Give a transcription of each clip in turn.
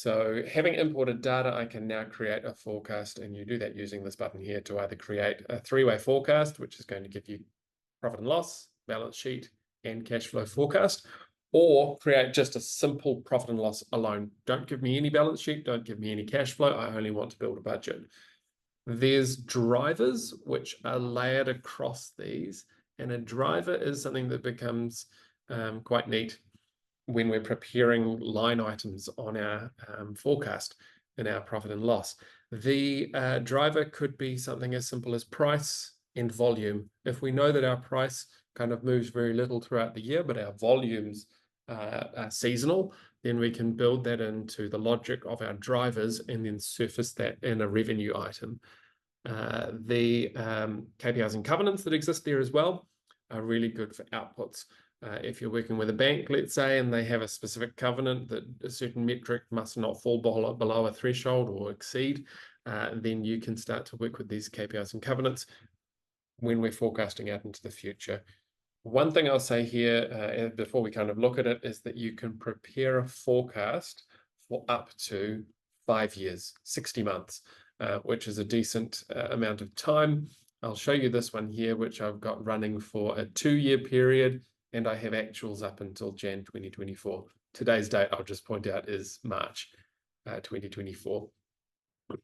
So having imported data, I can now create a forecast, and you do that using this button here to either create a three-way forecast, which is going to give you profit and loss, balance sheet, and cash flow forecast, or create just a simple profit and loss alone. Don't give me any balance sheet, don't give me any cash flow. I only want to build a budget. There's drivers which are layered across these, and a driver is something that becomes quite neat when we're preparing line items on our forecast in our profit and loss. The driver could be something as simple as price and volume. If we know that our price kind of moves very little throughout the year, but our volumes are seasonal, then we can build that into the logic of our drivers and then surface that in a revenue item. The KPIs and covenants that exist there as well are really good for outputs. If you're working with a bank, let's say, and they have a specific covenant that a certain metric must not fall below a threshold or exceed, then you can start to work with these KPIs and covenants when we're forecasting out into the future. One thing I'll say here before we kind of look at it is that you can prepare a forecast for up to 5 years, 60 months, which is a decent amount of time. I'll show you this one here, which I've got running for a 2-year period, and I have actuals up until Jan 2024. Today's date, I'll just point out, is March 2024.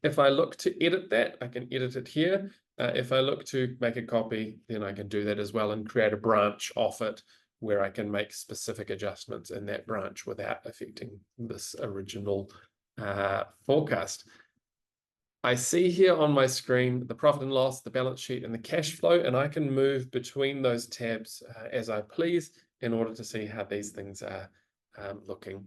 If I look to edit that, I can edit it here. If I look to make a copy, then I can do that as well and create a branch off it where I can make specific adjustments in that branch without affecting this original forecast. I see here on my screen the profit and loss, the balance sheet, and the cash flow, and I can move between those tabs as I please in order to see how these things are looking.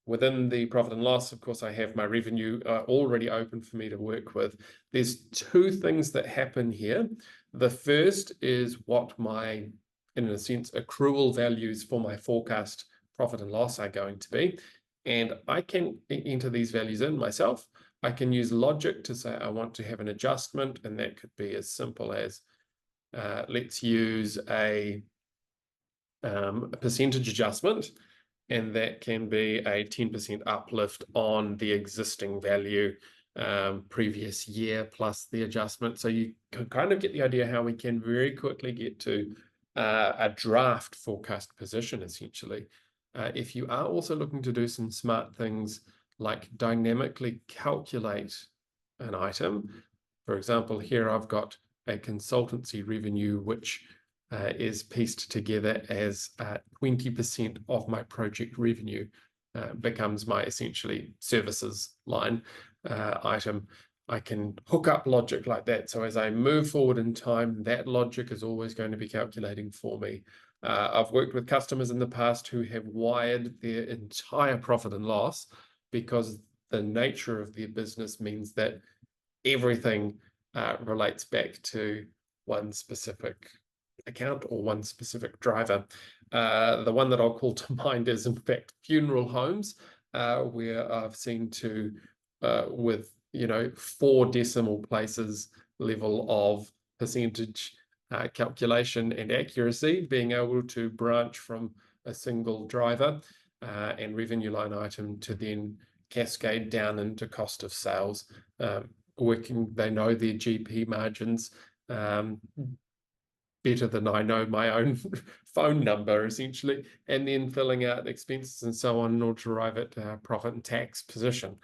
Within the profit and loss, of course, I have my revenue already open for me to work with. There's two things that happen here. The first is what my, in a sense, accrual values for my forecast profit and loss are going to be. And I can enter these values in myself. I can use logic to say I want to have an adjustment, and that could be as simple as let's use a percentage adjustment, and that can be a 10% uplift on the existing value previous year plus the adjustment. So you can kind of get the idea how we can very quickly get to a draft forecast position, essentially. If you are also looking to do some smart things like dynamically calculate an item, for example, here I've got a consultancy revenue which is pieced together as 20% of my project revenue becomes my essentially services line item. I can hook up logic like that. So as I move forward in time, that logic is always going to be calculating for me. I've worked with customers in the past who have wired their entire profit and loss because the nature of their business means that everything relates back to one specific account or one specific driver. The one that I'll call to mind is, in fact, funeral homes, where I've seen to, with 4 decimal places level of percentage calculation and accuracy, being able to branch from a single driver and revenue line item to then cascade down into cost of sales. They know their GP margins better than I know my own phone number, essentially, and then filling out expenses and so on in order to arrive at profit and tax position.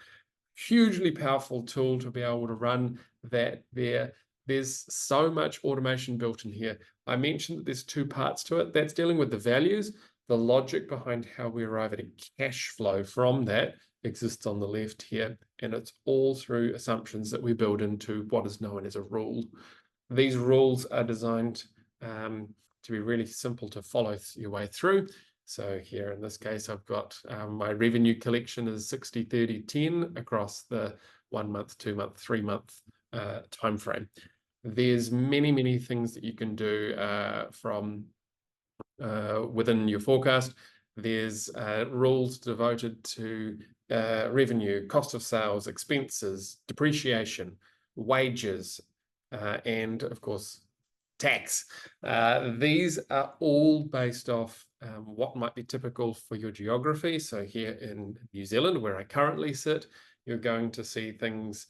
Hugely powerful tool to be able to run that there. There's so much automation built in here. I mentioned that there's 2 parts to it. That's dealing with the values. The logic behind how we arrive at a cash flow from that exists on the left here, and it's all through assumptions that we build into what is known as a rule. These rules are designed to be really simple to follow your way through. So here in this case, I've got my revenue collection is 60, 30, 10 across the 1 month, 2 month, 3 month time frame. There's many things that you can do from within your forecast. There's rules devoted to revenue, cost of sales, expenses, depreciation, wages, and of course tax. These are all based off what might be typical for your geography. So here in New Zealand, where I currently sit, you're going to see things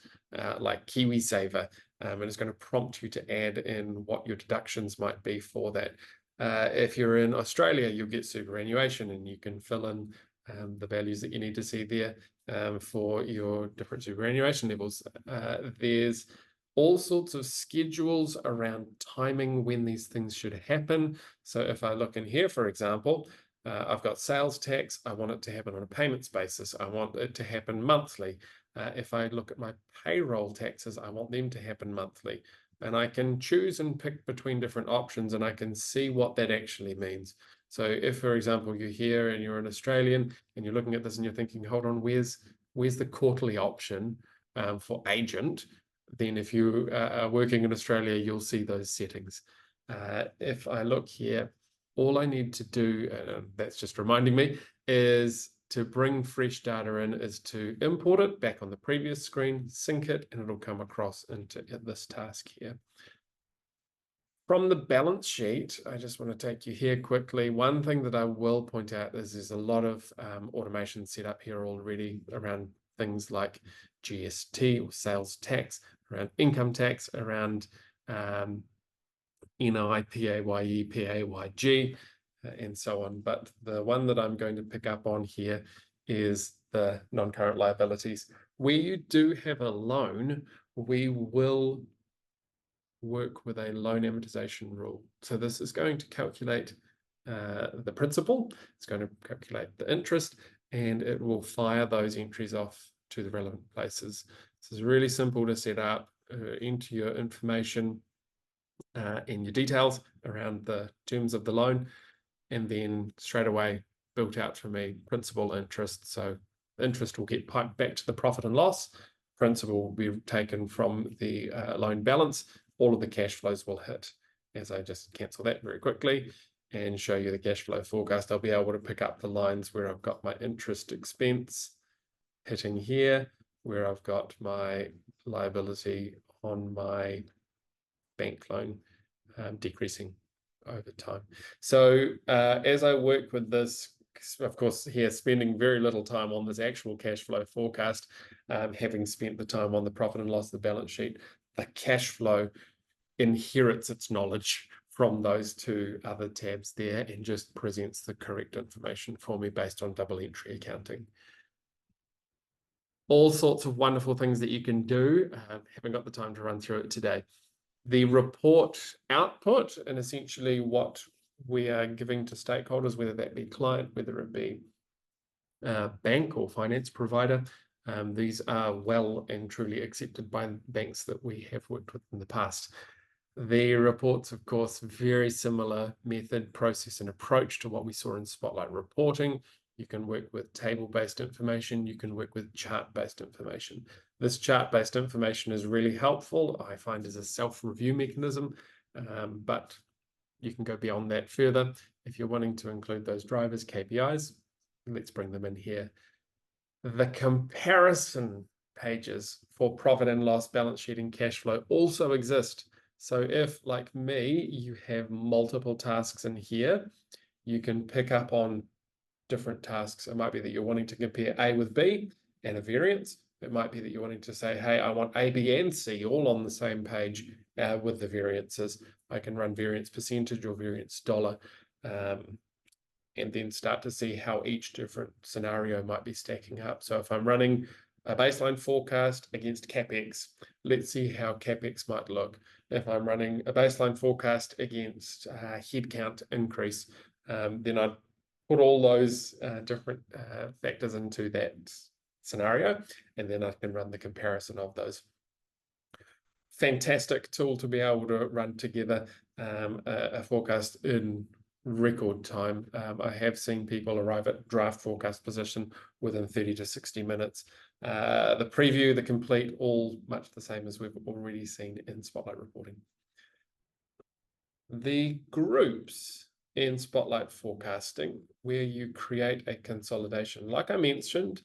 like KiwiSaver, and it's going to prompt you to add in what your deductions might be for that. If you're in Australia, you'll get superannuation, and you can fill in the values that you need to see there for your different superannuation levels. There's all sorts of schedules around timing when these things should happen. So if I look in here, for example, I've got sales tax. I want it to happen on a payments basis. I want it to happen monthly. If I look at my payroll taxes, I want them to happen monthly. And I can choose and pick between different options, and I can see what that actually means. So if, for example, you're here and you're an Australian and you're looking at this and you're thinking, hold on, where's the quarterly option for agent? Then if you are working in Australia, you'll see those settings. If I look here, all I need to do, that's just reminding me, is to bring fresh data in, is to import it back on the previous screen, sync it, and it'll come across into this task here. From the balance sheet, I just want to take you here quickly. One thing that I will point out is there's a lot of automation set up here already around things like GST or sales tax, around income tax, around NI, PAYE, PAYG, and so on. But the one that I'm going to pick up on here is the non-current liabilities. Where you do have a loan, we will work with a loan amortization rule. So this is going to calculate the principal, it's going to calculate the interest, and it will fire those entries off to the relevant places. This is really simple to set up. Enter your information and your details around the terms of the loan, and then straight away built out for me principal, interest. So interest will get piped back to the profit and loss. Principal will be taken from the loan balance. All of the cash flows will hit. As I just cancel that very quickly and show you the cash flow forecast, I'll be able to pick up the lines where I've got my interest expense hitting here, where I've got my liability on my bank loan decreasing over time. So as I work with this, of course, here spending very little time on this actual cash flow forecast, having spent the time on the profit and loss, the balance sheet, the cash flow inherits its knowledge from those two other tabs there and just presents the correct information for me based on double entry accounting. All sorts of wonderful things that you can do. Haven't got the time to run through it today. The report output, and essentially what we are giving to stakeholders, whether that be client, whether it be bank or finance provider, these are well and truly accepted by banks that we have worked with in the past. The reports, of course, very similar method, process, and approach to what we saw in Spotlight reporting. You can work with table-based information. You can work with chart-based information. This chart-based information is really helpful, I find, as a self-review mechanism, but you can go beyond that further. If you're wanting to include those drivers, KPIs, let's bring them in here. The comparison pages for profit and loss, balance sheet, and cash flow also exist. So if, like me, you have multiple tasks in here, you can pick up on different tasks. It might be that you're wanting to compare A with B and a variance. It might be that you're wanting to say, hey, I want A, B, and C all on the same page with the variances. I can run variance percentage or variance dollar and then start to see how each different scenario might be stacking up. So if I'm running a baseline forecast against CapEx, let's see how CapEx might look. If I'm running a baseline forecast against headcount increase, then I'd put all those different factors into that scenario, and then I can run the comparison of those. Fantastic tool to be able to run together a forecast in record time. I have seen people arrive at draft forecast position within 30 to 60 minutes. The preview, the complete, all much the same as we've already seen in Spotlight reporting. The groups in Spotlight forecasting, where you create a consolidation. Like I mentioned,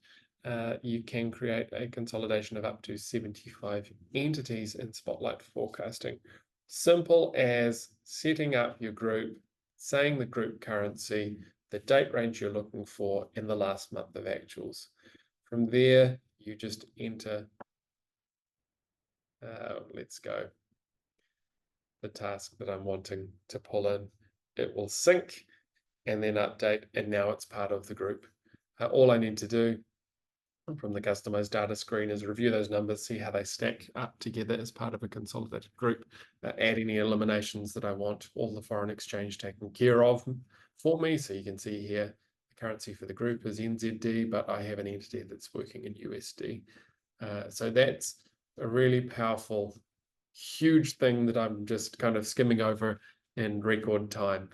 you can create a consolidation of up to 75 entities in Spotlight forecasting. Simple as setting up your group, saying the group currency, the date range you're looking for, and the last month of actuals. From there, you just enter, let's go, the task that I'm wanting to pull in. It will sync and then update, and now it's part of the group. All I need to do from the customized data screen is review those numbers, see how they stack up together as part of a consolidated group, add any eliminations that I want, all the foreign exchange taken care of for me. So you can see here, the currency for the group is NZD, but I have an entity that's working in USD. So that's a really powerful, huge thing that I'm just kind of skimming over in record time.